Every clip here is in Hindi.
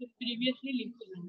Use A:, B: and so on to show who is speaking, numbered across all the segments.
A: प्रीवियसली लिंक करना।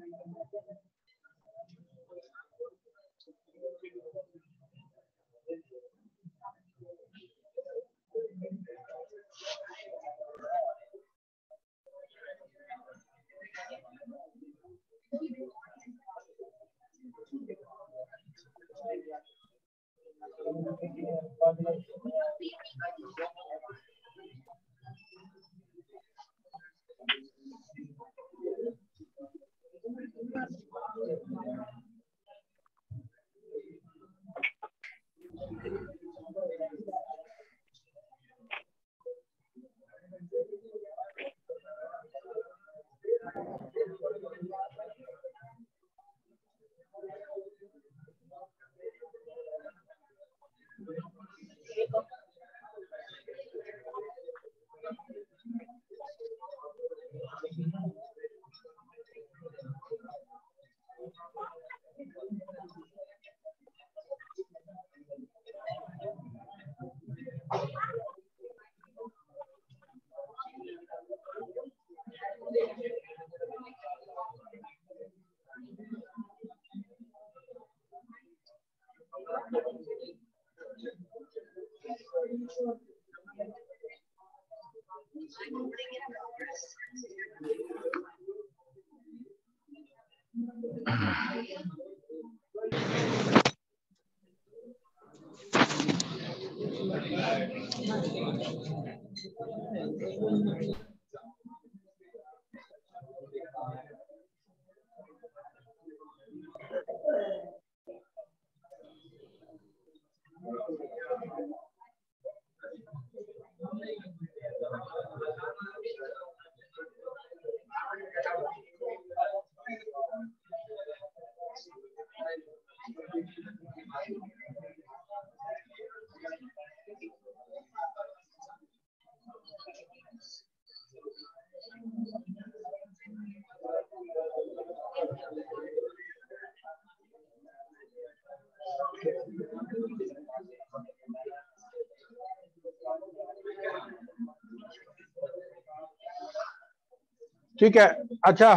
B: ठीक है। अच्छा,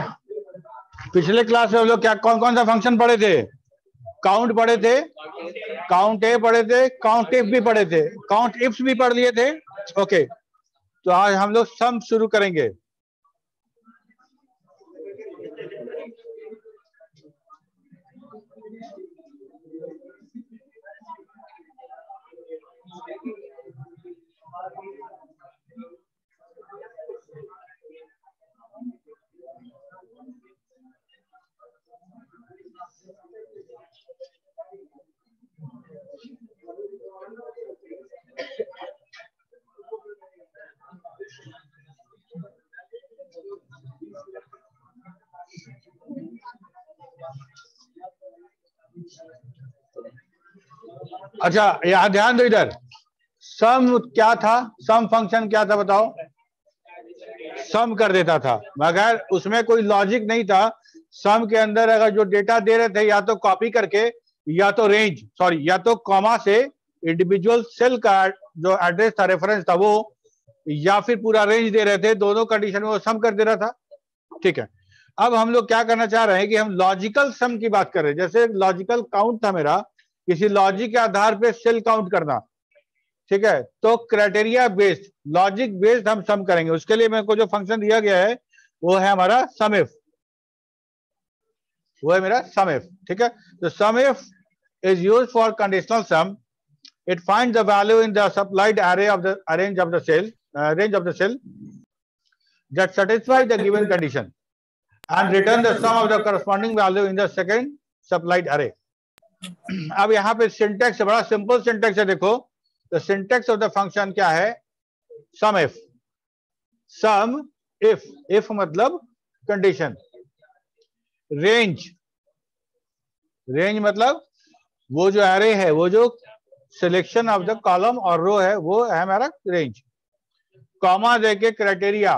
B: पिछले क्लास में हम लोग क्या कौन कौन सा फंक्शन पढ़े थे? काउंट पढ़े थे, काउंट ए पढ़े थे, काउंट इफ भी पढ़े थे, काउंट इफ्स भी पढ़ लिए थे। ओके, तो आज हम लोग सम शुरू करेंगे। अच्छा, यहां ध्यान दो, इधर सम क्या था? सम फंक्शन क्या था बताओ? सम कर देता था, मगर उसमें कोई लॉजिक नहीं था। सम के अंदर अगर जो डेटा दे रहे थे, या तो कॉपी करके, या तो रेंज, सॉरी, या तो कॉमा से इंडिविजुअल सेल का जो एड्रेस था, रेफरेंस था वो, या फिर पूरा रेंज दे रहे थे। दोनों कंडीशन में वो सम कर दे रहा था। ठीक है, अब हम लोग क्या करना चाह रहे हैं कि हम लॉजिकल सम की बात कर रहे हैं। जैसे लॉजिकल काउंट था मेरा, किसी लॉजिक के आधार पे सेल काउंट करना। ठीक है, तो क्राइटेरिया बेस्ड, लॉजिक बेस्ड हम सम करेंगे। उसके लिए मेरे को जो फंक्शन दिया गया है वो है हमारा सम इफ, वो है मेरा सम इफ। ठीक है, तो सम if is used for conditional sum. It finds the value in the supplied array of the range of the cell that satisfy the given condition and return the sum of the corresponding value in the second supplied array. अब यहाँ पे सिंटेक्स बड़ा सिंपल सिंटेक्स है, देखो। तो सिंटेक्स ऑफ द फंक्शन क्या है? सम इफ। सम इफ, इफ मतलब कंडीशन। रेंज, रेंज मतलब वो जो एरे है, वो जो सिलेक्शन ऑफ द कॉलम और रो है, वो है हमारा रेंज। कॉमा देके क्राइटेरिया,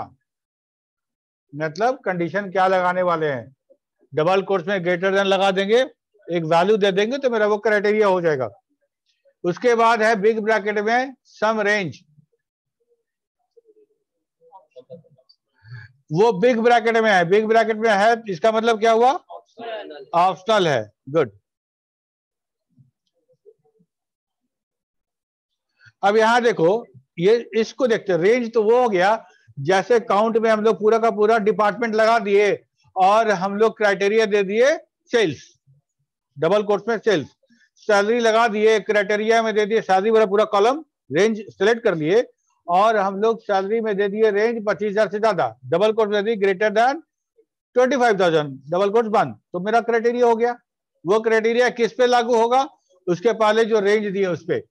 B: मतलब कंडीशन क्या लगाने वाले हैं। डबल कोट्स में ग्रेटर देन लगा देंगे, एक वैल्यू दे देंगे तो मेरा वो क्राइटेरिया हो जाएगा। उसके बाद है बिग ब्रैकेट में सम रेंज। वो बिग ब्रैकेट में है, बिग ब्रैकेट में है, इसका मतलब क्या हुआ? ऑप्शनल है। गुड। अब यहां देखो, ये इसको देखते हैं, रेंज तो वो हो गया जैसे काउंट में हम लोग पूरा का पूरा डिपार्टमेंट लगा दिए और हम लोग क्राइटेरिया दे दिए सेल्स, डबल कोट्स में सेल्स, सैलरी लगा दिए, क्राइटेरिया में दे दिए सैलरी वाला पूरा कॉलम, रेंज सेलेक्ट कर लिए और हम लोग सैलरी में दे दिए रेंज 25,000 से ज्यादा, डबल कोट्स दे दिए ग्रेटर देन 25,000, डबल कोट्स बंद, तो मेरा क्राइटेरिया हो गया। वो क्राइटेरिया किस पे लागू होगा? उसके पहले जो रेंज दिए उस पे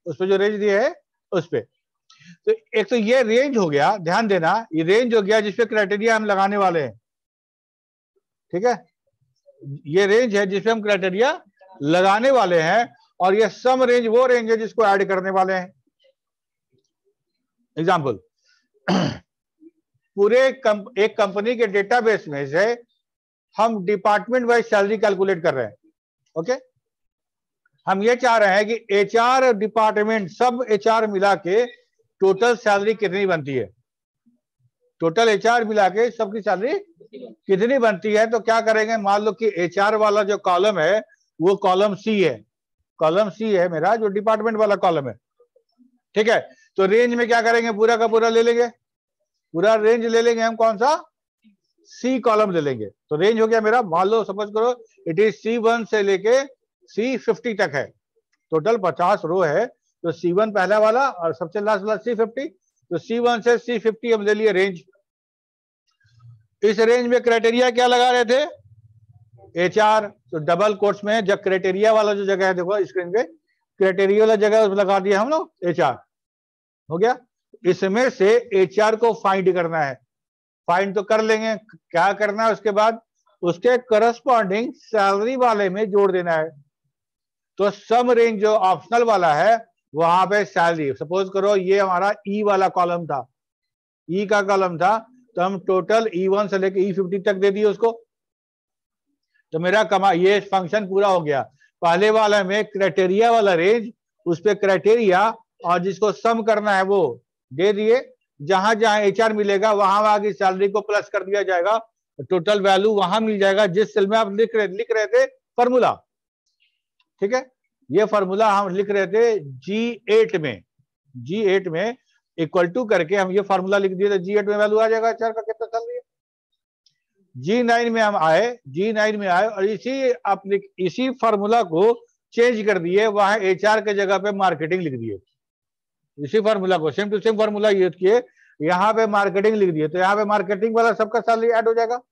B: जो रेंज दिए है उस पे। तो एक तो ये रेंज हो गया, ध्यान देना, ये रेंज हो गया जिसपे क्राइटेरिया हम लगाने वाले हैं। ठीक है, ये रेंज है जिसपे हम क्राइटेरिया लगाने वाले हैं और ये सम रेंज वो रेंज है जिसको ऐड करने वाले हैं। एग्जाम्पल, पूरे एक कंपनी के डेटाबेस में से हम डिपार्टमेंट वाइज सैलरी कैलकुलेट कर रहे हैं। ओके, हम ये चाह रहे हैं कि एचआर डिपार्टमेंट, सब एचआर मिला के टोटल सैलरी कितनी बनती है, टोटल एचआर मिला के सबकी सैलरी कितनी बनती है। तो क्या करेंगे, मान लो कि एचआर वाला जो कॉलम है वो कॉलम सी है, कॉलम सी है मेरा जो डिपार्टमेंट वाला कॉलम है। ठीक है, तो रेंज में क्या करेंगे, पूरा का पूरा ले लेंगे, पूरा रेंज ले लेंगे हम, कौन सा? सी कॉलम ले लेंगे। तो रेंज हो गया मेरा, मान लो सपोज करो इट इज C1 से लेके C50 तक है, टोटल 50 रो है, तो C1 पहला वाला और सबसे लास्ट वाला C50, तो C1 से C50 हम ले लिए रेंज। इस रेंज में क्राइटेरिया क्या लगा रहे थे? एचआर। तो डबल कोट्स में जब क्राइटेरिया वाला जो जगह है, देखो स्क्रीन पे क्राइटेरिया वाला जगह उसमें लगा दिया हम लोग एचआर, हो गया। इसमें से एचआर को फाइंड करना है, फाइंड तो कर लेंगे, क्या करना है उसके बाद? उसके करस्पॉन्डिंग सैलरी वाले में जोड़ देना है। तो सम रेंज जो ऑप्शनल वाला है वहां पे सैलरी, सपोज करो ये हमारा ई वाला कॉलम था, ई का कॉलम था, तो हम टोटल E1 से लेके E50 तक दे दिए उसको। तो मेरा ये फंक्शन पूरा हो गया। पहले वाला में क्राइटेरिया वाला रेंज, उस पे क्राइटेरिया और जिसको सम करना है वो दे दिए, जहां जहां एचआर मिलेगा वहां वहां की सैलरी को प्लस कर दिया जाएगा, टोटल वैल्यू वहां मिल जाएगा जिस सेल में आप लिख रहे थे फॉर्मूला। ठीक है, ये फॉर्मूला हम लिख रहे थे G8 में इक्वल टू करके हम ये फॉर्मूला लिख दिए, तो G8 में वैल्यू आ जाएगा एचआर का कितना सैलरी है। G9 में हम आए, G9 में आए और इसी फॉर्मूला को चेंज कर दिए, वहां एचआर के जगह पे मार्केटिंग लिख दिए, इसी फॉर्मूला को same to same formula use किए, यहाँ पे मार्केटिंग लिख दिए, तो यहाँ पे मार्केटिंग वाला सबका सैलरी ऐड हो जाएगा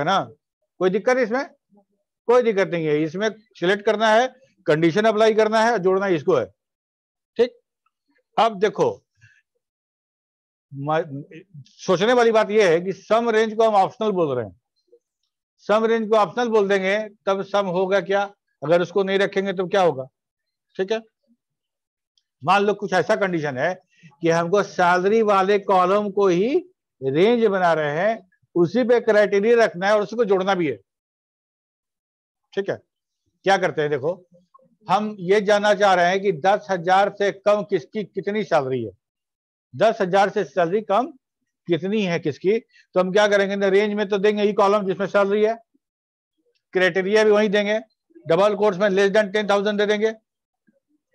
B: ना, कोई दिक्कत इसमें? कोई दिक्कत नहीं है। इसमें सिलेक्ट करना है, कंडीशन अप्लाई करना है, जोड़ना इसको है। ठीक, अब देखो सोचने वाली बात यह है कि सम रेंज को हम ऑप्शनल बोल रहे हैं, सम रेंज को ऑप्शनल बोल देंगे तब सम होगा क्या, अगर उसको नहीं रखेंगे तो क्या होगा? ठीक है, मान लो कुछ ऐसा कंडीशन है कि हमको सैलरी वाले कॉलम को ही रेंज बना रहे हैं, उसी पे क्राइटेरिया रखना है और उसको जोड़ना भी है। ठीक है, क्या करते हैं, देखो हम ये जानना चाह रहे हैं कि 10,000 से कम किसकी कितनी सैलरी है, 10,000 से सैलरी कम कितनी है किसकी। तो हम क्या करेंगे, रेंज में तो देंगे ई कॉलम जिसमें सैलरी है, क्राइटेरिया भी वही देंगे, डबल कोट्स में लेस देन 10,000 दे देंगे।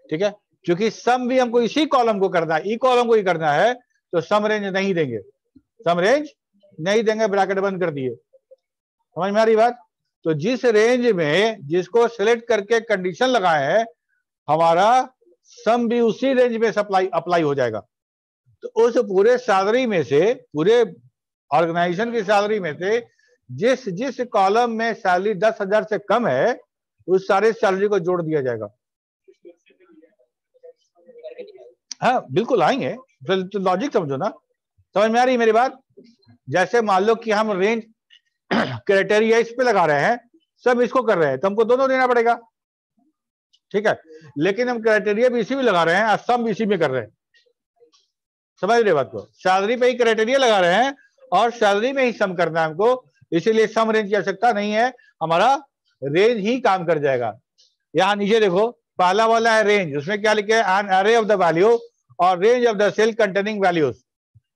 B: ठीक है, क्योंकि सम भी हमको इसी कॉलम को करना है, ई कॉलम को ही करना है, तो सम रेंज नहीं देंगे, सम रेंज नहीं देंगे, ब्रैकेट बंद कर दिए। समझ में आ रही बात? तो जिस रेंज में जिसको सिलेक्ट करके कंडीशन लगाए हैं, हमारा सम भी उसी रेंज में अप्लाई हो जाएगा। तो उस पूरे सैलरी में से, पूरे ऑर्गेनाइजेशन की सैलरी में से जिस जिस कॉलम में सैलरी 10,000 से कम है, उस सारे सैलरी को जोड़ दिया जाएगा। हाँ बिल्कुल आएंगे, तो लॉजिक समझो ना, समझ में आ रही है मेरी बात? जैसे मान लो कि हम रेंज क्राइटेरिया इस पे लगा रहे हैं, सब इसको कर रहे हैं, तो हमको दोनों देना पड़ेगा। ठीक है, लेकिन हम क्राइटेरिया भी इसी में लगा रहे हैं और सम भी इसी में कर रहे हैं। समझ रहे बात को? सैलरी पे ही क्राइटेरिया लगा रहे हैं और सैलरी में ही सम करना है हमको, इसीलिए सम रेंज की आवश्यकता नहीं है, हमारा रेंज ही काम कर जाएगा। यहां नीचे देखो, पहला वाला है रेंज, उसमें क्या लिखे है, an array of the value और range of the cell containing values.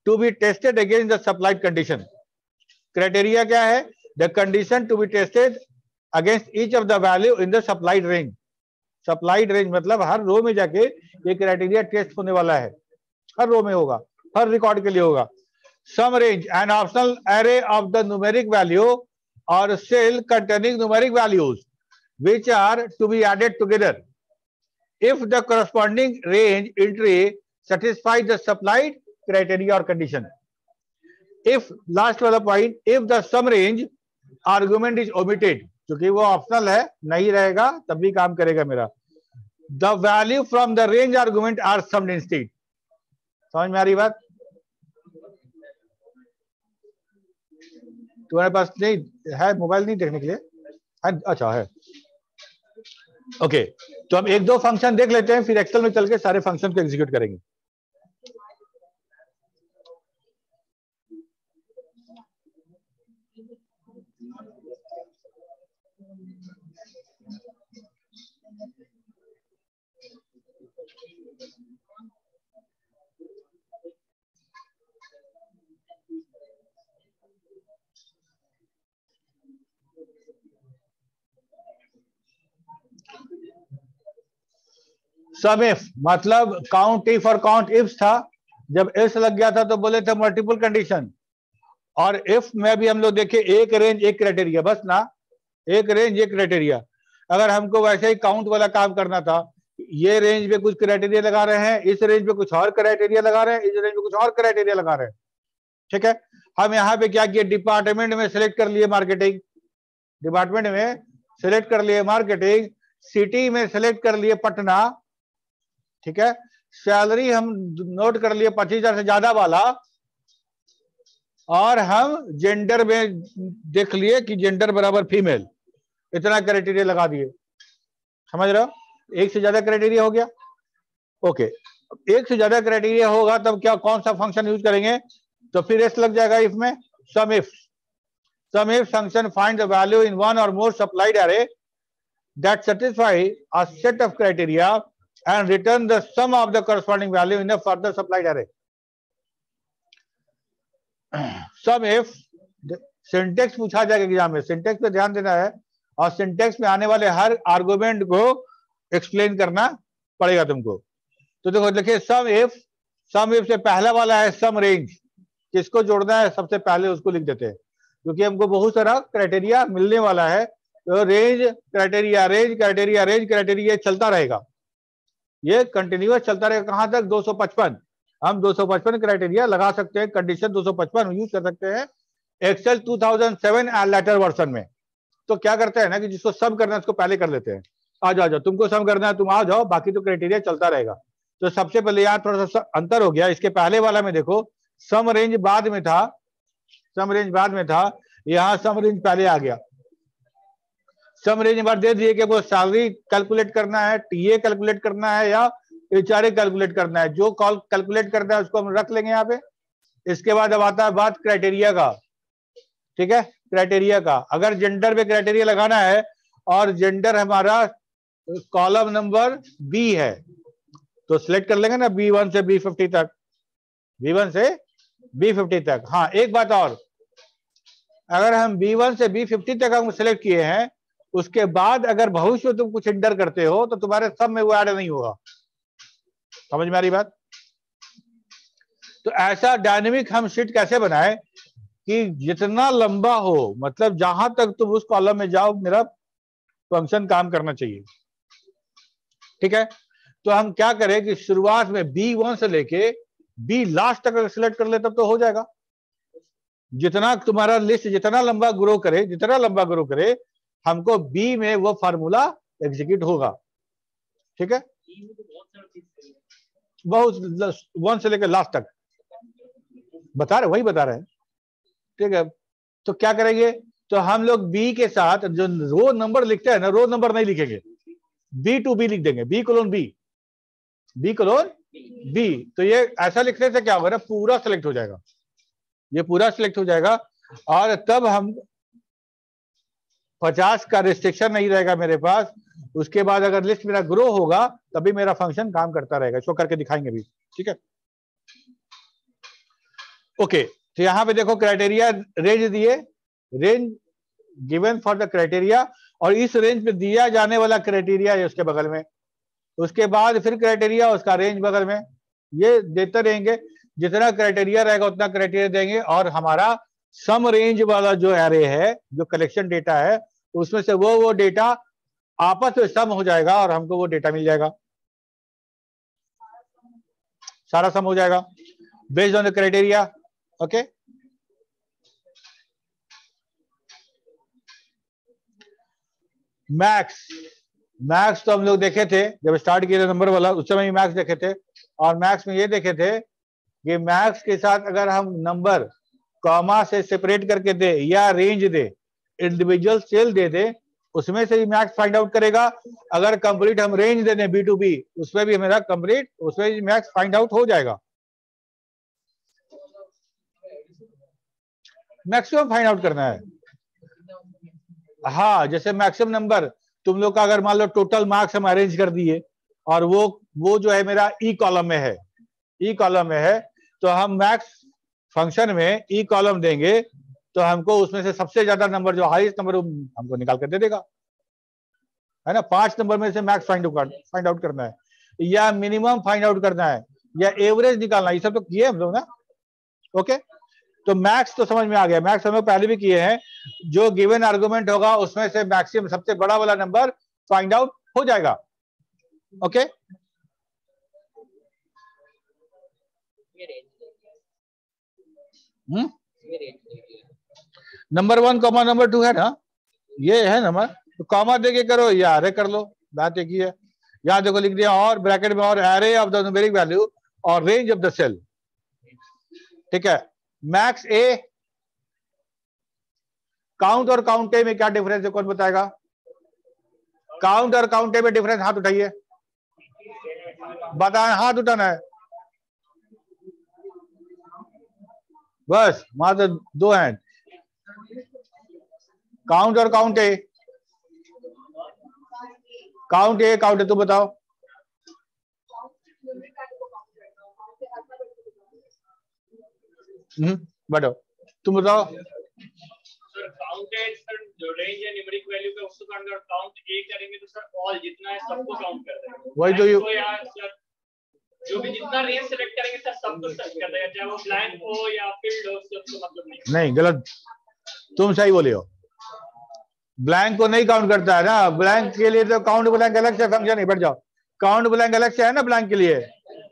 B: To be tested against the supplied condition. Criteria क्या है? The condition to be tested against each of the value in the supplied range. Supplied range मतलब हर रो में जाके ये क्राइटेरिया टेस्ट होने वाला है, हर रो में होगा, हर रिकॉर्ड के लिए होगा। Sum range an optional array of the numeric value or cell containing numeric values which are to be added together if the corresponding range entry satisfies the supplied criteria or condition. If last वाला point, if the sum range argument is omitted, क्योंकि वो ऑप्शनल है, नहीं रहेगा तब भी काम करेगा मेरा, the value from the range argument are summed instead. समझ में आ रही बात? तुम्हारे पास नहीं है मोबाइल नहीं देखने के लिए है? अच्छा है, ओके तो हम एक दो फंक्शन देख लेते हैं, फिर एक्सेल में चल के सारे फंक्शन को एग्जीक्यूट करेंगे। सम इफ मतलब काउंट इफ और काउंट इफ्स था, जब इफ लग गया था तो बोले थे मल्टीपल कंडीशन, और इफ में भी हम लोग देखे एक रेंज एक क्राइटेरिया, बस ना, एक रेंज एक क्राइटेरिया। अगर हमको वैसे ही काउंट वाला काम करना था, ये रेंज पे कुछ क्राइटेरिया लगा रहे हैं, इस रेंज पे कुछ और क्राइटेरिया लगा रहे हैं, इस रेंज पे कुछ और क्राइटेरिया लगा रहे हैं, ठीक है। हम यहाँ पे क्या किए, डिपार्टमेंट में सिलेक्ट कर लिए मार्केटिंग, डिपार्टमेंट में सिलेक्ट कर लिए मार्केटिंग, सिटी में सिलेक्ट कर लिए पटना, ठीक है। सैलरी हम नोट कर लिए 25,000 से ज्यादा वाला, और हम जेंडर में देख लिए कि जेंडर बराबर फीमेल, इतना क्राइटेरिया लगा दिए। समझ रहे हो? एक से ज्यादा क्राइटेरिया हो गया, ओके। एक से ज्यादा क्राइटेरिया होगा तब क्या, कौन सा फंक्शन यूज करेंगे? तो फिर एस लग जाएगा इफ में, sum if function find the value in one or more supplied array that satisfy a set of criteria and return the sum of the corresponding value in a further supplied array. Sum if syntax पूछा जाएगा एग्जाम में, सिंटेक्स पे ध्यान देना है, और सिंटेक्स में आने वाले हर आर्गुमेंट को एक्सप्लेन करना पड़ेगा तुमको। तो देखो देखिए, सम इफ से पहला वाला है सम रेंज, किसको जोड़ना है सबसे पहले उसको लिख देते हैं, क्योंकि हमको बहुत सारा क्राइटेरिया मिलने वाला है। तो range criteria, range criteria, range criteria चलता रहेगा, ये कंटिन्यूअस चलता रहेगा। कहां तक? 255। हम 255 क्राइटेरिया लगा सकते हैं, कंडीशन 255 यूज कर सकते हैं एक्सेल 2007 लेटर वर्जन में। तो क्या करते हैं ना कि जिसको सम करना है उसको पहले कर लेते हैं। आ जाओ, तुमको सम करना है तुम आ जाओ, बाकी तो क्राइटेरिया चलता रहेगा। तो सबसे पहले यहाँ थोड़ा सा अंतर हो गया, इसके पहले वाला में देखो सम रेंज बाद में था, सम रेंज बाद में था, यहाँ सम रेंज पहले आ गया। सम रेंज बार दे दिए कि वो सैलरी कैलकुलेट करना है, टीए कैलकुलेट करना है, या एचआरए कैलकुलेट करना है। जो कॉल कैलकुलेट करना है उसको हम रख लेंगे यहाँ पे। इसके बाद अब आता है बात क्राइटेरिया का, ठीक है। क्राइटेरिया का अगर जेंडर पे क्राइटेरिया लगाना है, और जेंडर हमारा कॉलम नंबर बी है, तो सिलेक्ट कर लेंगे ना B1 से B50 तक, B1 से B50 तक। हाँ एक बात और, अगर हम B1 से B50 तक हम सिलेक्ट किए हैं, उसके बाद अगर भविष्य में तुम कुछ एंटर करते हो तो तुम्हारे सब में वो ऐड नहीं होगा। समझ में आ रही बात? तो ऐसा डायनेमिक हम शीट कैसे बनाए कि जितना लंबा हो, मतलब जहां तक तुम उस कॉलम में जाओ मेरा फंक्शन काम करना चाहिए, ठीक है। तो हम क्या करें कि शुरुआत में B1 से लेके B लास्ट तक अगर सिलेक्ट कर ले तब तो हो जाएगा। जितना तुम्हारा लिस्ट जितना लंबा ग्रो करे, जितना लंबा ग्रो करे, हमको बी में वो फार्मूला एग्जीक्यूट होगा, ठीक है। बहुत 1 से लेकर लास्ट तक बता रहे, वही बता रहे हैं, ठीक है। तो क्या करेंगे, तो हम लोग बी के साथ जो रो नंबर लिखते हैं ना, रो नंबर नहीं लिखेंगे, बी टू बी लिख देंगे, B colon B, B colon B. तो ये ऐसा लिखने से क्या होगा ना, पूरा सिलेक्ट हो जाएगा, ये पूरा सिलेक्ट हो जाएगा, और तब हम 50 का रिस्ट्रिक्शन नहीं रहेगा मेरे पास। उसके बाद अगर लिस्ट मेरा ग्रो होगा तभी मेरा फंक्शन काम करता रहेगा। इसको करके दिखाएंगे भी, ठीक है। ओके, तो यहां पे देखो क्राइटेरिया रेंज दिए, range given for the criteria, और इस रेंज पे दिया जाने वाला क्राइटेरिया है उसके बगल में, उसके बाद फिर क्राइटेरिया, उसका रेंज बगल में, ये देते रहेंगे, जितना क्राइटेरिया रहेगा उतना क्राइटेरिया देंगे, और हमारा सम रेंज वाला जो एरे है, जो कलेक्शन डेटा है, उसमें से वो डेटा आपस में सम हो जाएगा और हमको वो डेटा मिल जाएगा, सारा सम हो जाएगा based on the criteria. Okay, max तो हम लोग देखे थे जब स्टार्ट किए थे नंबर वाला, उस समय मैक्स देखे थे, और मैक्स में ये देखे थे कि मैक्स के साथ अगर हम नंबर कॉमा से सेपरेट करके दे या रेंज दे, इंडिविजुअल सेल दे दे, उसमें से भी मैक्स फाइंड आउट करेगा। अगर कंप्लीट हम रेंज दे दें B2B, उसमें भी मेरा कंप्लीट, उसमें भी मैक्स फाइंड आउट हो जाएगा, मैक्सिमम फाइंड आउट करना है। हाँ, जैसे मैक्सिमम नंबर तुम लोग का अगर मान लो टोटल मार्क्स हम अरेंज कर दिए, और वो जो है मेरा ई कॉलम में है, ई कॉलम में है, तो हम मैक्स फंक्शन में ई कॉलम देंगे, तो हमको उसमें से सबसे ज्यादा नंबर, जो हाईएस्ट नंबर, हमको निकाल कर दे देगा, है ना। 5 नंबर में से मैक्स फाइंड आउट करना है, या मिनिमम फाइंड आउट करना है, या एवरेज निकालना है, ये सब तो किए हम लोग ना। ओके, तो मैक्स तो समझ में आ गया, मैक्स हम लोग पहले भी किए हैं, जो गिवन आर्गुमेंट होगा उसमें से मैक्सिमम सबसे बड़ा वाला नंबर फाइंड आउट हो जाएगा। ओके, नंबर 1 कॉमा नंबर 2 है ना, ये है नंबर, तो कॉमा देके करो या अरे कर लो, बात एक ही है। यहां देखो लिख दिया, और ब्रैकेट में और array of the numeric value और रेंज ऑफ द सेल, ठीक है। मैक्स ए, काउंट और काउंट ए में क्या डिफरेंस है, कौन बताएगा? काउंट और काउंट ए में डिफरेंस, हाथ उठाइए, बताएं, हाथ उठाना है बस, मात्र 2 हैंड। काउंट और काउंट ए, काउंट ए, काउंट ए, तुम बताओ। बताओ, तुम बताओ।
A: सर काउंट है सर, जो रेंज है न्यूमेरिक वैल्यू पे उसको काउंट, और काउंट ए करेंगे तो सर ऑल जितना है सबको काउंट कर देगा।
B: वही तो
A: सर जो भी जितना रेंज सेलेक्ट करेंगे सर सबको सर्च कर देगा, चाहे वो ब्लैंक हो या फील्ड हो, सबको मतलब
B: नहीं, गलत, तुम सही बोले हो, ब्लैंक को नहीं काउंट करता है ना, ब्लैंक के लिए तो काउंट ब्लैंक अलग से फंक्शन है, बैठ जाओ, काउंट ब्लैंक अलग से है ना, ब्लैंक के लिए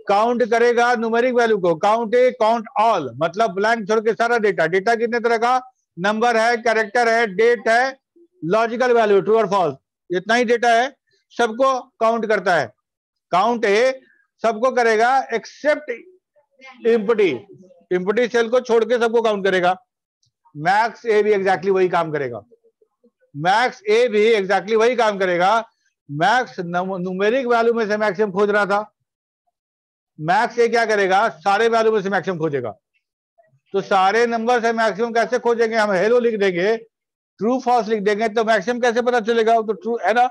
B: काउंट करेगा न्यूमेरिक वैल्यू को, काउंट ए, काउंट ऑल, मतलब ब्लैंक छोड़ के सारा डेटा, डेटा कितने तरह का, नंबर है, कैरेक्टर है, डेट है, लॉजिकल वैल्यू, ट्रू और फॉल्स, इतना ही डेटा है, सबको काउंट करता है। काउंट ए सबको करेगा एक्सेप्ट एम्प्टी, एम्प्टी सेल को छोड़ के सबको काउंट करेगा। मैक्स ए भी एग्जैक्टली वही काम करेगा, मैक्स ए भी एग्जैक्टली वही काम करेगा। मैक्स न्यूमेरिक वैल्यू में से मैक्सिमम खोज रहा था, मैक्स ए क्या करेगा, सारे वैल्यू में से मैक्सिमम खोजेगा। तो सारे नंबर से मैक्सिमम कैसे खोजेंगे, हम हेलो लिख देंगे, ट्रू फॉल्स लिख देंगे, तो मैक्सिमम कैसे पता चलेगा, तो ट्रू है ना।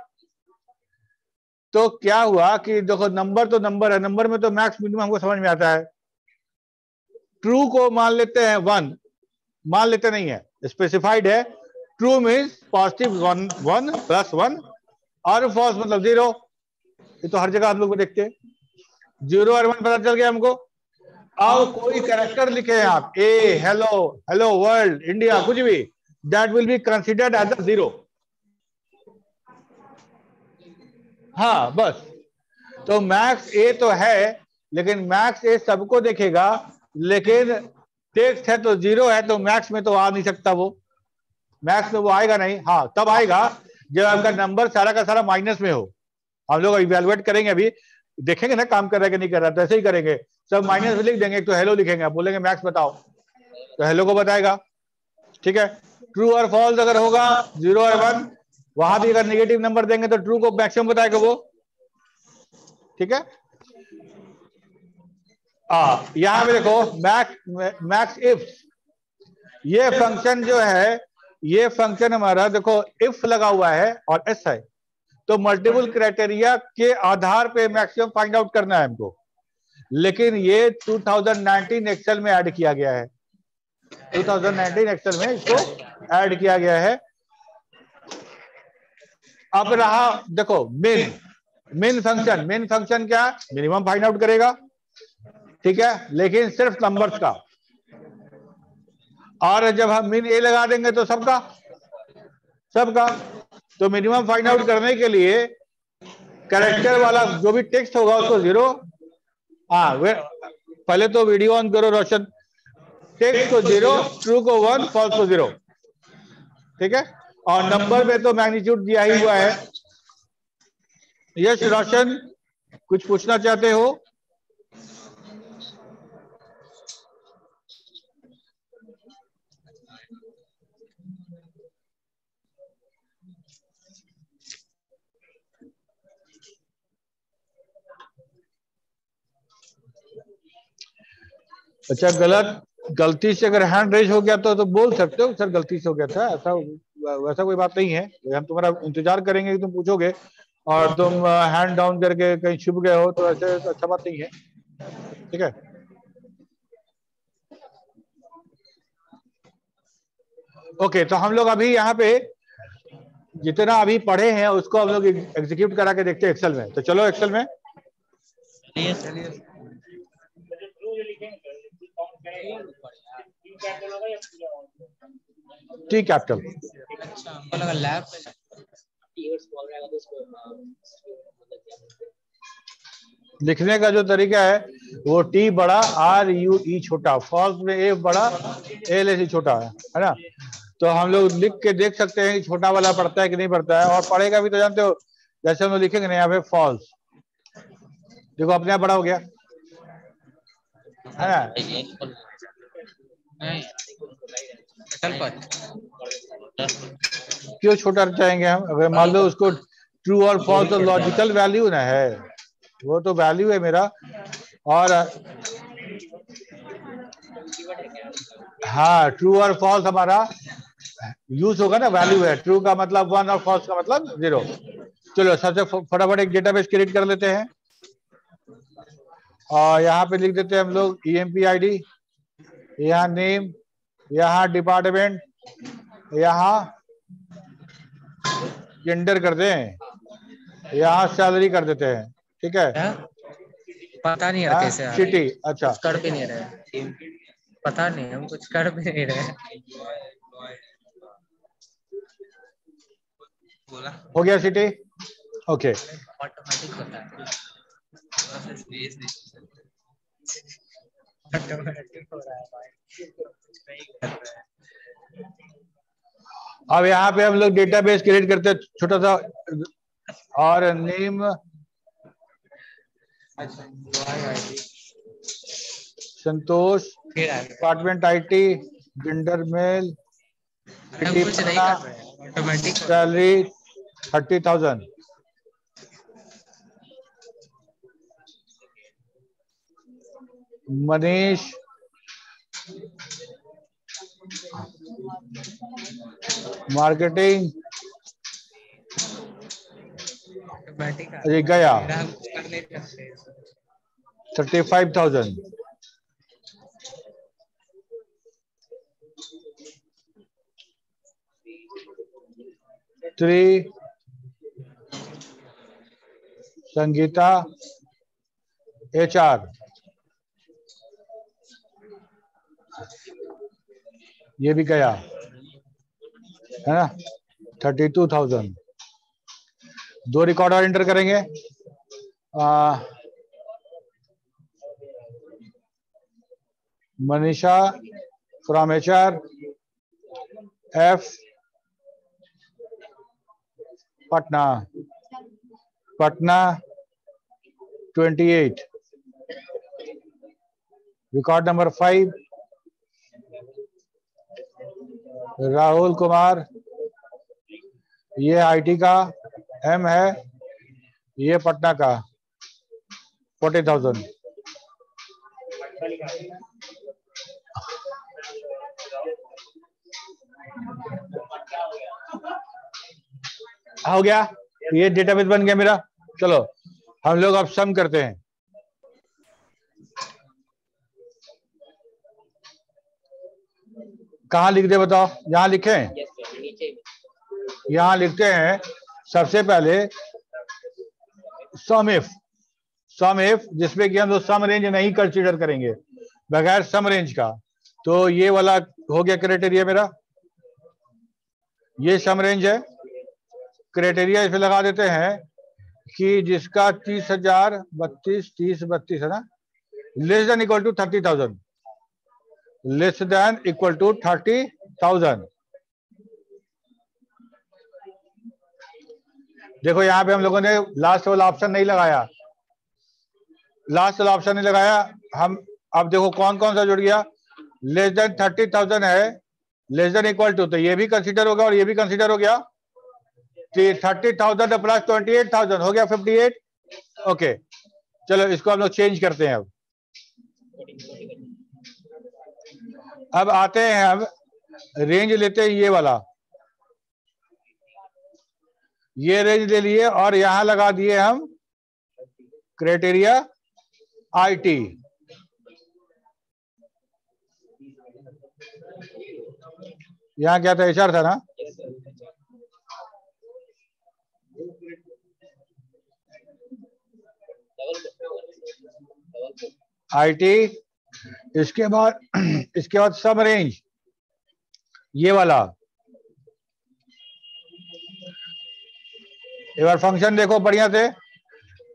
B: तो क्या हुआ कि देखो, नंबर तो नंबर है, नंबर में तो मैक्स मिनिमम हमको समझ में आता है। ट्रू को मान लेते हैं 1, मान लेते नहीं है, स्पेसिफाइड है, ट्रू मीन्स पॉजिटिव 1 प्लस 1, और फॉल्स मतलब 0, ये तो हर जगह हम लोग देखते हैं, 0 और 1 पता चल गया हमको। अब कोई कैरेक्टर लिखे हैं आप, A, hello, hello world, India, कुछ भी, that will be considered as a 0। हाँ बस, तो मैक्स ए तो है, लेकिन मैक्स ए सबको देखेगा, लेकिन टेक्स्ट है तो 0 है, तो मैक्स में तो आ नहीं सकता, वो मैक्स में वो आएगा नहीं। हाँ, तब आएगा जब आपका नंबर सारा का सारा माइनस में हो। हम लोग इवैल्यूएट करेंगे, अभी देखेंगे ना काम कर रहा है कि नहीं कर रहा, तो ऐसे ही करेंगे, सब माइनस में लिख देंगे, तो हेलो लिखेंगे, आप बोलेंगे मैक्स बताओ, तो हेलो को बताएगा, ठीक है। ट्रू और फॉल्स अगर होगा, 0 और 1, वहां भी अगर नेगेटिव नंबर देंगे तो ट्रू को मैक्सिमम बताएगा वो, ठीक है। यहां पे देखो, मैक्स इफ, ये फंक्शन जो है, ये फंक्शन हमारा देखो इफ लगा हुआ है और एस है, तो मल्टीपल क्राइटेरिया के आधार पे मैक्सिमम फाइंड आउट करना है हमको, लेकिन ये 2019 एक्सेल में ऐड किया गया है, 2019 एक्सेल में इसको ऐड किया गया है। अब रहा देखो मेन फंक्शन क्या है? मिनिमम फाइंड आउट करेगा, ठीक है, लेकिन सिर्फ नंबर्स का। और जब हम मिन ए लगा देंगे तो सबका तो मिनिमम फाइंड आउट करने के लिए कैरेक्टर वाला जो भी टेक्स्ट होगा उसको 0, पहले तो वीडियो ऑन करो रोशन, टेक्स्ट को 0, ट्रू को 1, फॉल्स को 0, ठीक है। और नंबर में तो मैग्नीट्यूड दिया ही हुआ है। यस रोशन, कुछ पूछना चाहते हो? अच्छा, गलती से अगर हैंड रेज हो गया तो बोल सकते हो सर गलती से हो गया था, ऐसा वैसा कोई बात नहीं है। हम तुम्हारा इंतजार करेंगे कि तुम पूछोगे और तुम हैंड डाउन करके कहीं छुप गए हो, तो ऐसे अच्छा बात नहीं है, ठीक है। ओके, तो हम लोग अभी यहाँ पे जितना अभी पढ़े हैं उसको हम लोग एग्जीक्यूट करा के देखते हैं एक्सेल में। तो चलो एक्सेल में टी कैपिटल।
C: अच्छा, हमको लगा लैब में
B: लिखने का जो तरीका है वो टी बड़ा आर यू ई छोटा, फॉल्स में ए बड़ा एल एस छोटा है ना। तो हम लोग लिख के देख सकते हैं कि छोटा वाला पढ़ता है कि नहीं पढ़ता है, और पढ़ेगा भी तो जानते हो, जैसे हम लोग लिखेंगे ना यहाँ पे फॉल्स, देखो अपने आप बड़ा हो गया है ना। क्यों छोटा चाहेंगे हम? अगर मान लो उसको ट्रू और फॉल्स तो लॉजिकल वैल्यू ना है, वो तो वैल्यू है मेरा। और हाँ, ट्रू और फॉल्स हमारा यूज होगा ना, वैल्यू है। ट्रू का मतलब 1 और फॉल्स का मतलब 0। चलो सबसे फटाफट एक डेटाबेस क्रिएट कर लेते हैं और यहाँ पे लिख देते हैं हम लोग EMP ID, यहाँ नेम, यहाँ डिपार्टमेंट, यहाँ जेंडर कर दें, यहाँ सैलरी कर देते हैं, ठीक है।
C: पता नहीं यार कैसे
B: सिटी, अच्छा
C: कर भी नहीं रहे, पता नहीं, हम कुछ कर भी नहीं रहे।
B: हो गया सिटी, ओके।
C: ऑटोमेटिक होता है, ऑटोमेटिक हो रहा है भाई।
B: अब यहाँ पे हम लोग डेटाबेस क्रिएट करते हैं छोटा सा, और name Santosh, department IT, gender male, salary 30,000, Manish marketing, अरे गया 35,000, संगीता HR, ये भी गया है ना 32,000। 2 रिकॉर्ड और एंटर करेंगे। Manisha from HR, F Patna 28। Record number 5 Rahul Kumar, ये IT का M है, ये पटना का 40,000। हो गया, ये डेटाबेस बन गया मेरा। चलो हम लोग अब सम करते हैं। कहाँ लिख दे बताओ, यहाँ लिखे हैं,
C: यस सर, नीचे में।
B: यहाँ लिखते हैं सबसे पहले सम इफ जिसमें कि हम लोग सम रेंज नहीं कंसीडर करेंगे, बगैर सम रेंज का। तो ये वाला हो गया क्राइटेरिया मेरा, ये सम रेंज है। क्राइटेरिया इसमें लगा देते हैं कि जिसका 30,000 30 है ना, less than equal to 30,000, less than equal to 30,000। देखो यहाँ पे हम लोगों ने लास्ट वाला ऑप्शन नहीं लगाया, लास्ट वाला ऑप्शन नहीं लगाया हम। अब देखो कौन कौन सा जुड़ गया, लेस देन 30,000 है, लेस देन इक्वल टू, तो ये भी कंसीडर होगा और ये भी कंसीडर हो गया। 30,000 प्लस 28,000 हो गया 58। ओके चलो इसको हम लोग चेंज करते हैं। अब आते हैं, अब रेंज लेते हैं ये वाला, ये रेंज ले लिए और यहां लगा दिए हम क्राइटेरिया IT। यहां क्या था, HR था ना। IT, इसके बाद सब रेंज ये वाला। एक बार फंक्शन देखो बढ़िया से,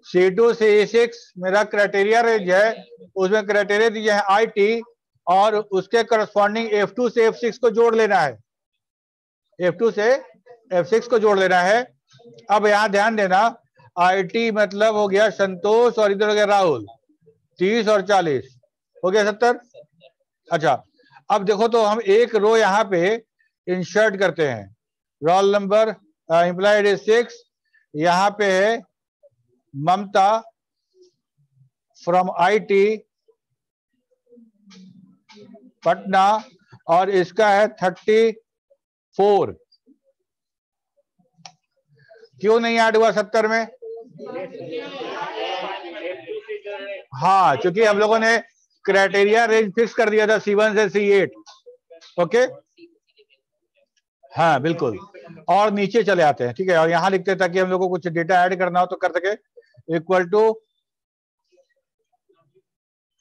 B: C2 से A6 मेरा क्राइटेरिया रेंज है, उसमें क्राइटेरिया दिए हैं IT और उसके करस्पॉन्डिंग F2 से F6 को जोड़ लेना है, F2 से F6 को जोड़ लेना है। अब यहां ध्यान देना, IT मतलब हो गया संतोष और इधर हो गया राहुल, 30 और 40 हो गया 70। अच्छा अब देखो तो हम एक रो यहाँ पे इंसर्ट करते हैं, रोल नंबर एम्प्लॉयड इज 6, यहाँ पे है ममता फ्रॉम IT पटना और इसका है 34। क्यों नहीं ऐड हुआ 70 में? हाँ क्योंकि हम लोगों ने क्राइटेरिया रेंज फिक्स कर दिया था C1 से C8। ओके हाँ बिल्कुल, और नीचे चले आते हैं, ठीक है, और यहां लिखते हैं ताकि हम लोग को कुछ डेटा ऐड करना हो तो कर सके। Equal to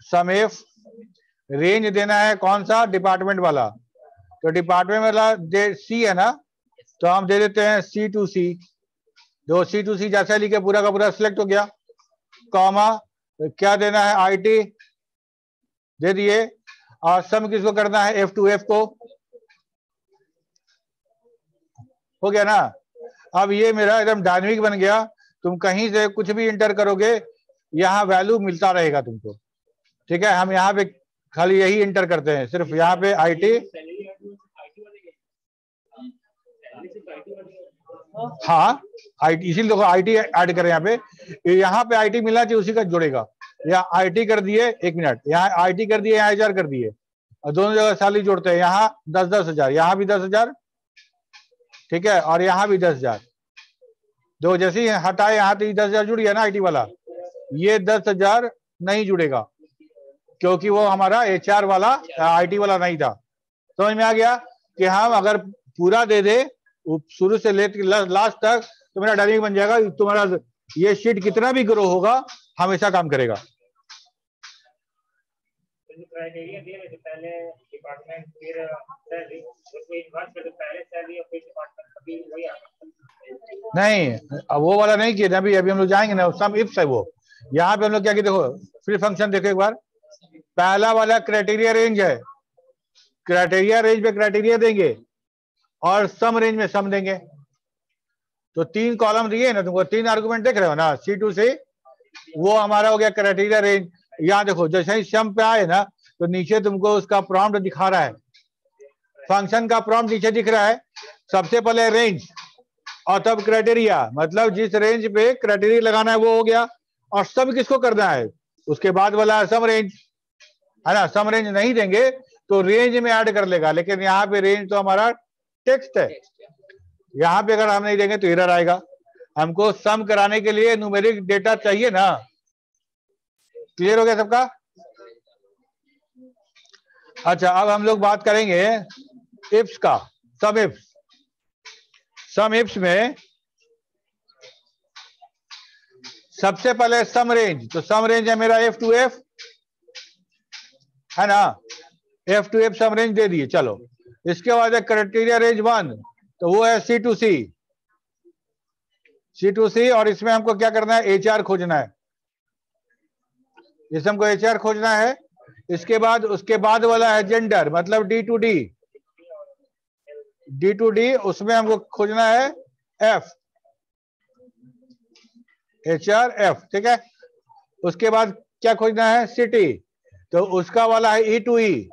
B: sum if, range देना है कौन सा, डिपार्टमेंट वाला, तो डिपार्टमेंट वाला C है ना, तो हम दे देते हैं C2C। जो C2C जैसा लिखे पूरा का पूरा सिलेक्ट हो गया, कॉमा क्या देना है IT दे दिए, और सम किसको करना है, F2F को, हो गया ना। अब ये मेरा एकदम डायनेमिक बन गया, तुम कहीं से कुछ भी इंटर करोगे यहाँ वैल्यू मिलता रहेगा तुमको, ठीक है। हम यहाँ पे खाली यही इंटर करते हैं, सिर्फ यहाँ पे IT, हाँ IT इसीलिए देखो IT ऐड करें यहाँ पे IT मिलना चाहिए, उसी का जुड़ेगा। यहाँ IT कर दिए, एक मिनट, यहाँ IT कर दिए, यहाँ HR कर दिए, और दोनों जगह सैलरी जोड़ते हैं, यहाँ 10-10 हजार, यहाँ भी 10 हजार, ठीक है, और यहाँ भी 10 हजार। जो जैसे ही हटाए यहाँ तो 10 हजार जुड़ गया ना IT वाला, ये 10 हजार नहीं जुड़ेगा क्योंकि वो हमारा HR वाला IT वाला नहीं था। समझ में आ गया कि हम अगर पूरा दे दे शुरू से लेकर लास्ट तक तो मेरा डायनेमिक बन जाएगा, तुम्हारा ये शीट कितना भी ग्रो होगा हमेशा काम करेगा।
A: क्राइटेरिया दिए थे पहले डिपार्टमेंट फिर सैलरी, उसको इन्वर्स कर दो, पहले सैलरी और फिर डिपार्टमेंट, अभी वही आता
B: नहीं, अब वो वाला नहीं किया अभी हम लोग जाएंगे ना, सम इफ्स है वो। यहाँ पे हम लोग क्या किया, देखो फिर फंक्शन देखो एक बार, पहला वाला क्राइटेरिया रेंज है, क्राइटेरिया रेंज पे क्राइटेरिया देंगे और सम रेंज में सम देंगे, तो 3 कॉलम दिए ना तुमको, 3 आर्गुमेंट देख रहे हो ना, C2 से वो हमारा हो गया क्राइटेरिया रेंज। यहाँ देखो जैसे ही सम पे आए ना तो नीचे तुमको उसका प्रॉम्प्ट दिखा रहा है, फंक्शन का प्रॉम्प्ट नीचे दिख रहा है, सबसे पहले रेंज और तब क्राइटेरिया, मतलब जिस रेंज पे क्राइटेरिया लगाना है वो हो गया, और सम किसको करना है उसके बाद वाला सम रेंज है ना। सम रेंज नहीं देंगे तो रेंज में ऐड कर लेगा, लेकिन यहाँ पे रेंज तो हमारा टेक्स्ट है, यहाँ पे अगर हम नहीं देंगे तो एरर आएगा। हमको सम कराने के लिए न्यूमेरिक डेटा चाहिए ना। क्लियर हो गया सबका? अच्छा अब हम लोग बात करेंगे इफ्स का सम इफ्स में सबसे पहले सम रेंज, तो सम रेंज है मेरा एफ टू एफ, है ना, एफ टू एफ सम रेंज दे दिए। चलो इसके बाद है क्राइटेरिया रेंज 1, तो वो है सी टू सी, और इसमें हमको क्या करना है, एच आर खोजना है, इसमें हमको एच आर खोजना है। इसके बाद उसके बाद वाला है जेंडर, मतलब डी टू डी, उसमें हमको खोजना है एफ, एच आर एफ, ठीक है। उसके बाद क्या खोजना है, सिटी, तो उसका वाला है ई टू ई,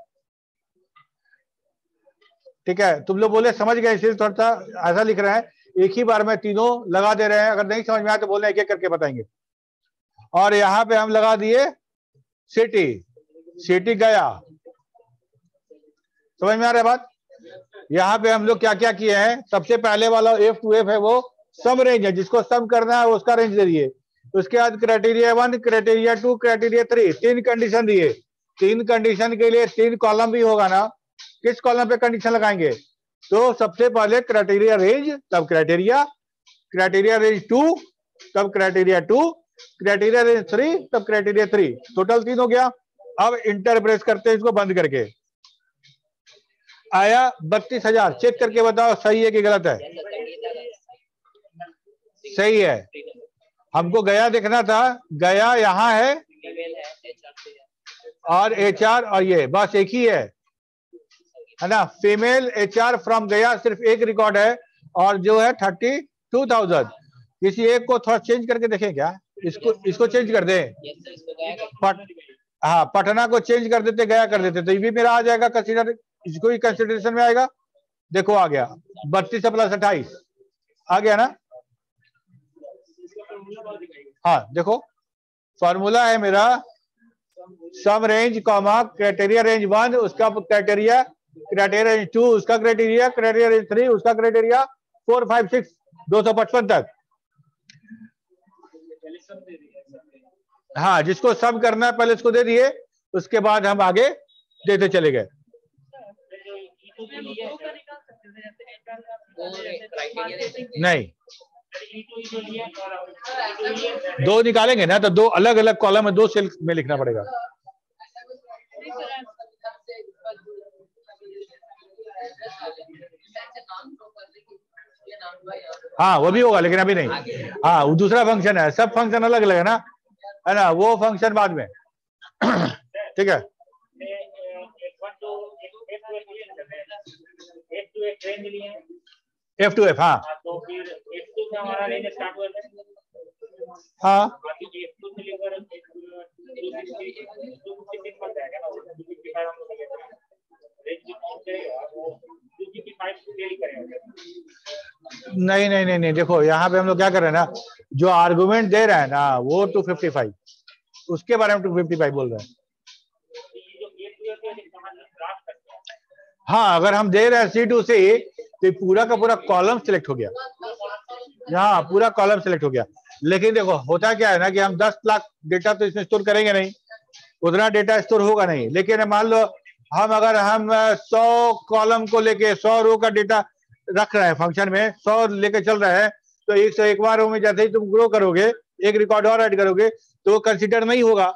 B: ठीक है। तुम लोग बोले समझ गए, इसलिए थोड़ा सा ऐसा लिख रहे हैं, एक ही बार में तीनों लगा दे रहे हैं, अगर नहीं समझ में आया तो बोलना, एक एक करके बताएंगे। और यहां पे हम लगा दिए सिटी गया, समझ में आ रहा है बात। यहां पे हम लोग क्या क्या किए हैं, सबसे पहले वाला एफ टू एफ है वो सम रेंज है, जिसको सम करना है उसका रेंज दे दिए। उसके बाद क्राइटेरिया 1, क्राइटेरिया 2, क्राइटेरिया 3, 3 कंडीशन दिए। 3 कंडीशन के लिए 3 कॉलम भी होगा ना, किस कॉलम पे कंडीशन लगाएंगे, तो सबसे पहले क्राइटेरिया रेंज, तब क्राइटेरिया रेंज 2, तब क्राइटेरिया 2, क्राइटेरिया रेंज 3, तब क्राइटेरिया 3, टोटल 3 हो गया। अब इंटर प्रेस करते हैं इसको बंद करके, आया 32,000, चेक करके बताओ सही है कि गलत है। सही है, हमको गया देखना था, गया यहाँ है और एचआर, और ये बस एक ही है ना, फीमेल एचआर फ्रॉम गया सिर्फ एक रिकॉर्ड है, और जो है 32,000। किसी एक को थोड़ा चेंज करके देखें क्या, इसको चेंज कर दें, हाँ पटना को चेंज कर देते, गया कर देते, तो ये भी मेरा आ जाएगा कंसीडर, इसको ही कंसिडरेशन में आएगा। देखो आ गया 32 प्लस 28 आ गया ना। हाँ देखो फॉर्मूला है मेरा सम रेंज कॉमा क्राइटेरिया रेंज 1 उसका क्राइटेरिया रेंज 2 उसका क्राइटेरिया रेंज 3 उसका क्राइटेरिया 4 5 6 255 तक। हाँ जिसको सम करना है पहले इसको दे दिए, उसके बाद हम आगे देते चले गए। नहीं दो निकालेंगे ना, तो दो अलग अलग कॉलम में 2 सेल में लिखना पड़ेगा। हाँ वो भी होगा लेकिन अभी नहीं। हाँ वो दूसरा फंक्शन है, सब फंक्शन अलग अलग है ना, वो फंक्शन बाद में। ठीक है एफ टू एफ, हाँ
A: तो फिर F2 से हमारा रेंज स्टार्ट हुआ है।
B: हाँ
A: बाकी F2 से लेकर 256 पर जाएगा ना, 255 हम लोग लेते हैं, रेंज जो काउंट करेगा वो 255 से डेली करेगा।
B: नहीं नहीं नहीं नहीं, देखो यहाँ पे हम लोग क्या कर रहे हैं ना, जो आर्गुमेंट दे रहे हैं ना वो 255, उसके बारे में 255 बोल रहे हैं। हाँ अगर हम दे रहे हैं C2 से तो पूरा का पूरा कॉलम सिलेक्ट हो गया, यहाँ पूरा कॉलम सिलेक्ट हो गया। लेकिन देखो होता क्या है ना कि हम 10 लाख डेटा तो इसमें स्टोर करेंगे नहीं, उतना डेटा स्टोर होगा नहीं। लेकिन मान लो हम 100 कॉलम को लेके 100 रो का डेटा रख रहे हैं फंक्शन में, 100 लेके चल रहे हैं, तो 101 बार में जैसे ही तुम ग्रो करोगे एक रिकॉर्ड और ऐड करोगे तो वो कंसिडर नहीं होगा,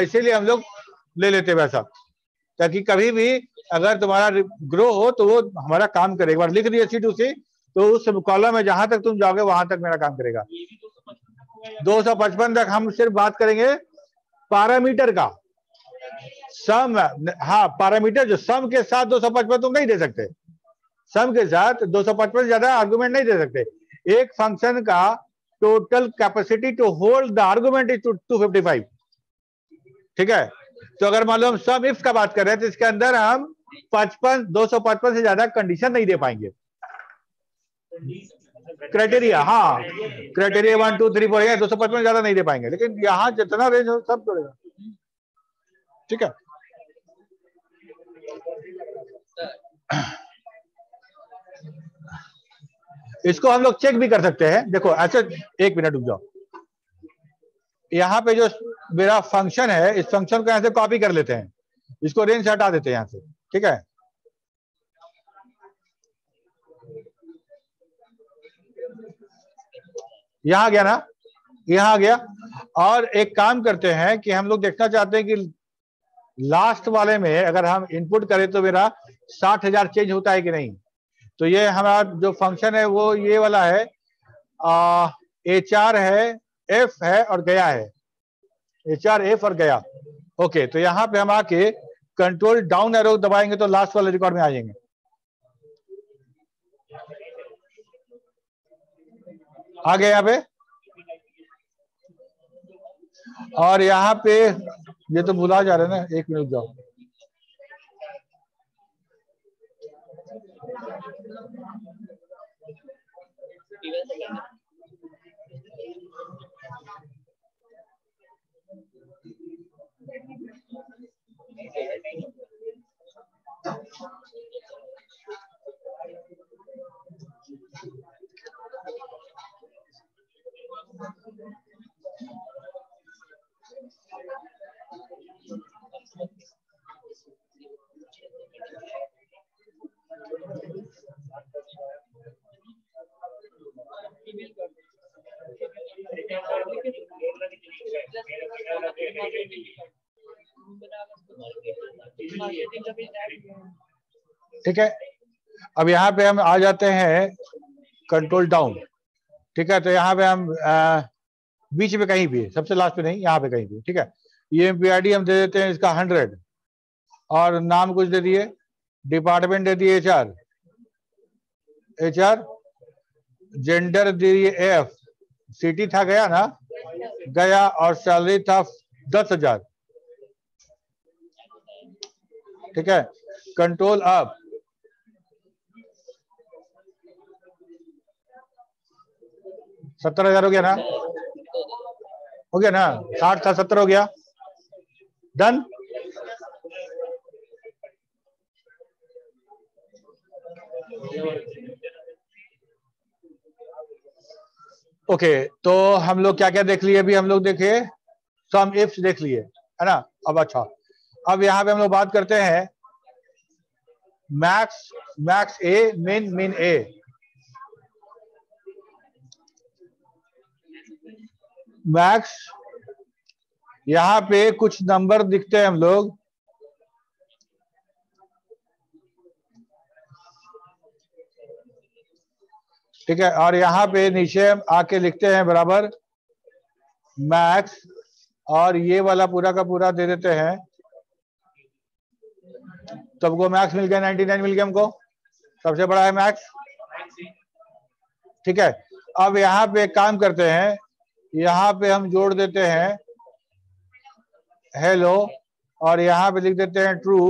B: इसीलिए हम लोग ले लेते वैसा, ताकि कभी भी अगर तुम्हारा ग्रो हो तो वो हमारा काम करे। एक बार लिख दिया C2 से तो उस कॉलम में जहां तक तुम जाओगे वहां तक मेरा काम करेगा। 255 तक हम सिर्फ बात करेंगे पैरामीटर का, सम, हाँ पैरामीटर जो सम के साथ 255 तुम नहीं दे सकते, सम के साथ 255 ज्यादा आर्गुमेंट नहीं दे सकते। एक फंक्शन का total capacity to hold the argument is 255, ठीक है। तो अगर मान लो हम सम इफ का बात कर रहे हैं तो इसके अंदर हम 255 से ज्यादा कंडीशन नहीं दे पाएंगे। क्राइटेरिया, हाँ क्राइटेरिया 1 2 3 4 है, 255 ज्यादा नहीं दे पाएंगे, लेकिन यहाँ जितना रेंज हो सब जोड़ेगा, ठीक है। इसको हम लोग चेक भी कर सकते हैं। देखो ऐसे, एक मिनट रुक जाओ, यहाँ पे जो मेरा फंक्शन है इस फंक्शन को यहाँ से कॉपी कर लेते हैं, इसको रेंज से हटा देते हैं यहाँ से, ठीक है। यहाँ गया ना, यहाँ गया। और एक काम करते हैं कि हम लोग देखना चाहते हैं कि लास्ट वाले में अगर हम इनपुट करें तो मेरा 60,000 चेंज होता है कि नहीं। तो ये हमारा जो फंक्शन है वो ये वाला है, HR है, F है और गया है, HR F और गया। ओके, तो यहाँ पे हम आके कंट्रोल डाउन एरो दबाएंगे तो लास्ट वाले रिकॉर्ड में आ जाएंगे। आ गए यहाँ पे। और यहाँ पे ये तो भुला जा रहे हैं ना, 1 मिनट जाओ। ठीक है, अब यहाँ पे हम आ जाते हैं कंट्रोल डाउन। ठीक है, तो यहाँ पे हम बीच में कहीं भी, सबसे लास्ट पे नहीं, यहाँ पे कहीं भी। ठीक है, EMPID हम दे देते हैं इसका 100 और नाम कुछ दे दिए, डिपार्टमेंट दे दिए HR, जेंडर दे दिए AF, सिटी था गया ना, गया, और सैलरी था 10,000। ठीक है, कंट्रोल अप, $70,000 हो गया ना, हो गया ना, 60 था 70 हो गया, डन। ओके, तो हम लोग क्या क्या देख लिए अभी, हम लोग देखे सम इफ्स देख लिए है ना। अब अच्छा, अब यहाँ पे हम लोग बात करते हैं मैक्स ए, मिन ए। मैक्स, यहाँ पे कुछ नंबर दिखते हैं हम लोग, ठीक है, और यहाँ पे नीचे आके लिखते हैं बराबर मैक्स, और ये वाला पूरा का पूरा दे देते हैं। सबको मैक्स मिल गया, 99 मिल गया हमको, सबसे बड़ा है मैक्स। ठीक है, अब यहाँ पे काम करते हैं, यहाँ पे हम जोड़ देते हैं हेलो, और यहाँ पे लिख देते हैं ट्रू,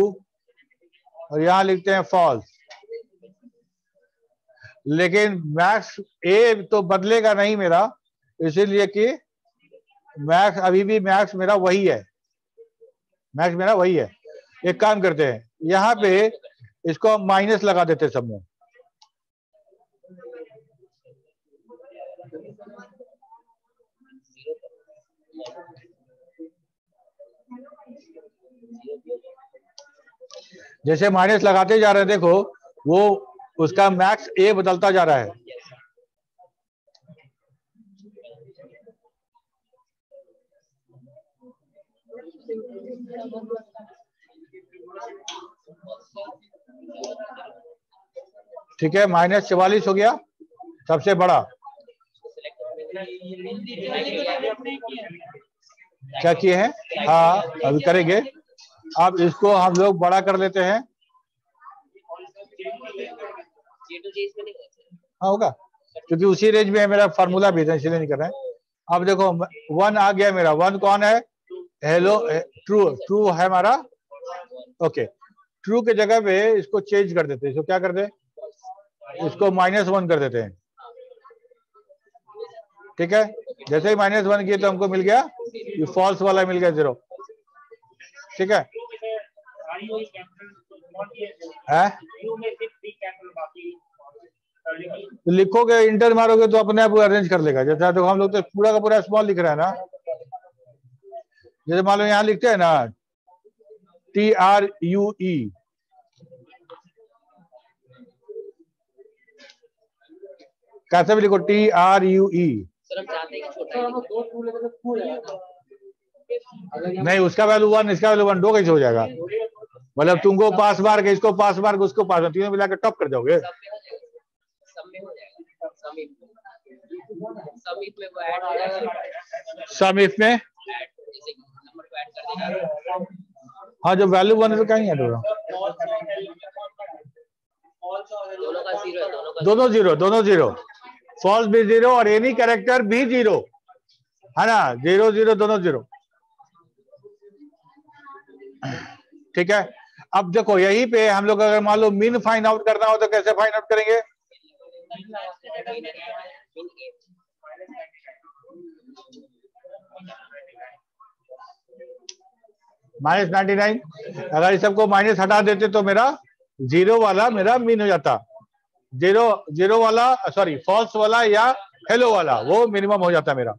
B: और यहाँ लिखते हैं फॉल्स। लेकिन मैक्स ए तो बदलेगा नहीं मेरा, इसीलिए कि मैक्स अभी भी मैक्स मेरा वही है, मैक्स मेरा वही है। एक काम करते हैं, यहाँ पे इसको माइनस लगा देते सब में। जैसे माइनस लगाते जा रहे हैं, देखो वो उसका मैक्स ए बदलता जा रहा है। ठीक है, -44 हो गया सबसे बड़ा। क्या किए हैं? हाँ, अभी करेंगे। अब इसको हम लोग बड़ा कर लेते हैं। हाँ होगा, क्योंकि उसी रेंज में है, मेरा फार्मूला भी था इसलिए नहीं कर रहे हैं। अब देखो 1 आ गया मेरा, 1 कौन है? हेलो, ट्रू है हमारा। ओके, ट्रू के जगह पे इसको चेंज कर देते हैं, इसको क्या कर दे, इसको -1 कर देते हैं। ठीक है, जैसे ही -1 किए तो हमको मिल गया, ये फॉल्स वाला मिल गया 0। ठीक है, तो लिखोगे इंटर मारोगे तो अपने आप अरेंज कर लेगा। जैसा तो हम लोग तो पूरा का पूरा स्मॉल लिख रहे हैं ना, जैसे मान लो यहाँ लिखते हैं ना TRUE, कैसे भी लिखो TRUE। नहीं, उसका वैल्यू 1, इसका वैल्यू 1, 2 कैसे हो जाएगा? मतलब तुमको पास मार्क, इसको पास मार्क, उसको पास, तीनों मिलाकर टॉप कर जाओगे। सम इफ में हाँ, जब वैल्यू 1 है तो कहीं ऐड होगा। दोनों जीरो, दोनों जीरो, फॉल्स भी जीरो और एनी कैरेक्टर भी जीरो, है ना? 0 0 दोनों जीरो। ठीक है, अब देखो यहीं पे हम लोग अगर मान लो मीन फाइंड आउट करना हो तो कैसे फाइंड आउट करेंगे? -99, अगर इस सबको माइनस हटा देते तो मेरा जीरो वाला मेरा मीन हो जाता, जीरो वाला, सॉरी फॉल्स वाला या हेलो वाला, वो मिनिमम हो जाता मेरा।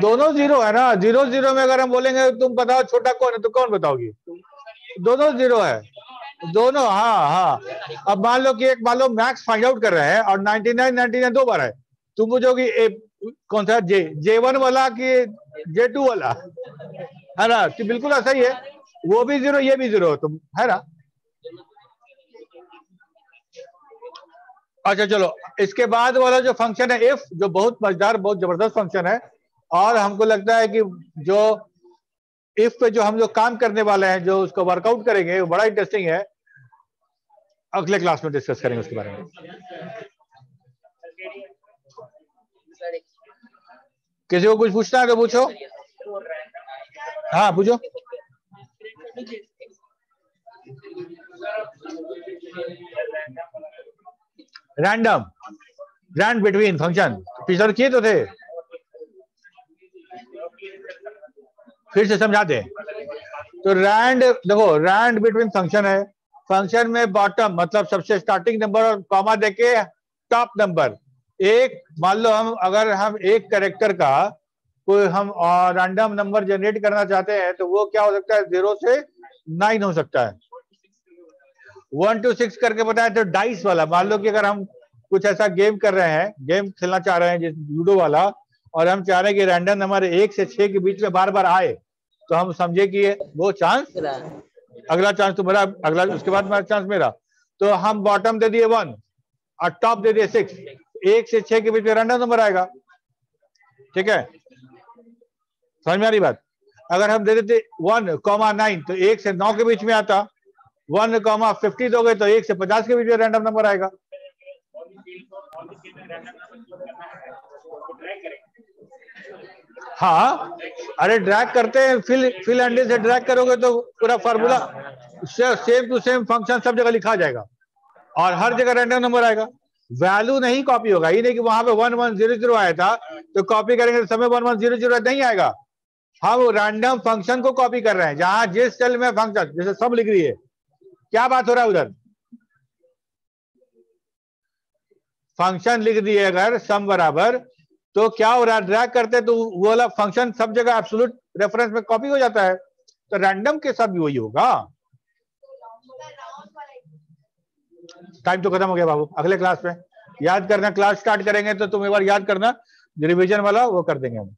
B: दोनों जीरो है ना, 0 0 में अगर हम बोलेंगे तुम बताओ छोटा कौन है, तो कौन बताओगी? दोनों जीरो है, दोनों। हाँ हाँ, अब मान लो कि एक मान लो मैक्स फाइंड आउट कर रहे हैं और 99 99 दो बार है, तुम पूछोगी कौन सा J1 वाला कि J2 वाला, है ना? कि बिल्कुल ऐसा ही है, वो भी जीरो ये भी जीरो, तुम, है ना? अच्छा चलो, इसके बाद वाला जो फंक्शन है इफ, जो बहुत मजेदार, बहुत जबरदस्त फंक्शन है, और हमको लगता है कि जो इफ पे जो हम लोग काम करने वाले हैं, जो उसको वर्कआउट करेंगे, वो बड़ा इंटरेस्टिंग है। अगले क्लास में डिस्कस करेंगे उसके बारे में। किसी को कुछ पूछना है तो पूछो। हाँ पूछो। रैंडम, रैंड बिटवीन फंक्शन पिछले किए तो थे, फिर से समझा दें। तो रैंड, देखो रैंड बिटवीन फंक्शन है, फंक्शन में बॉटम मतलब सबसे स्टार्टिंग नंबर और कॉमा देके टॉप नंबर, एक मान लो हम अगर हम एक कैरेक्टर का कोई हम रैंडम नंबर जनरेट करना चाहते हैं तो वो क्या हो सकता है, 0 से 9 हो सकता है। 1 to 6 करके बताया तो डाइस वाला, मान लो कि अगर हम कुछ ऐसा गेम कर रहे हैं, गेम खेलना चाह रहे हैं जैसे लूडो वाला, और हम चाह रहे हैं कि रैंडम नंबर 1 से 6 के बीच में बार बार आए, तो हम समझे कि वो चांस, अगला चांस तो मेरा, अगला उसके बाद मेरा चांस मेरा, तो हम बॉटम दे दिए 1 और टॉप दे दिए 6, 1 से 6 के बीच में रैंडम नंबर आएगा। ठीक है, समझ में आ रही बात? अगर हम दे देते 1,9 तो 1 से 9 के बीच में आता, 1,50 दोगे तो 1 से 50 के बीच में रैंडम नंबर आएगा। हाँ, अरे ड्रैग करते हैं, फिल एंड से ड्रैग करोगे तो पूरा formula same to same function सब जगह लिखा जाएगा और हर जगह रैंडम नंबर आएगा, वैल्यू नहीं कॉपी होगा। ये नहीं कि वहां पे 1100 आया था तो कॉपी करेंगे तो समय 1100 नहीं आएगा। हम रैंडम फंक्शन को कॉपी कर रहे हैं, जहां जिस सेल में फंक्शन जैसे सब लिख रही है, क्या बात हो रहा है उधर, फंक्शन लिख दिए अगर सम बराबर, तो क्या हो रहा है, ड्रैग करते तो वो वाला फंक्शन सब जगह एब्सोल्यूट रेफरेंस में कॉपी हो जाता है, तो रैंडम के साथ भी वही होगा। टाइम तो खत्म हो गया बाबू, अगले क्लास में याद करना, क्लास स्टार्ट करेंगे तो तुम एक बार याद करना, रिवीजन वाला वो कर देंगे हम।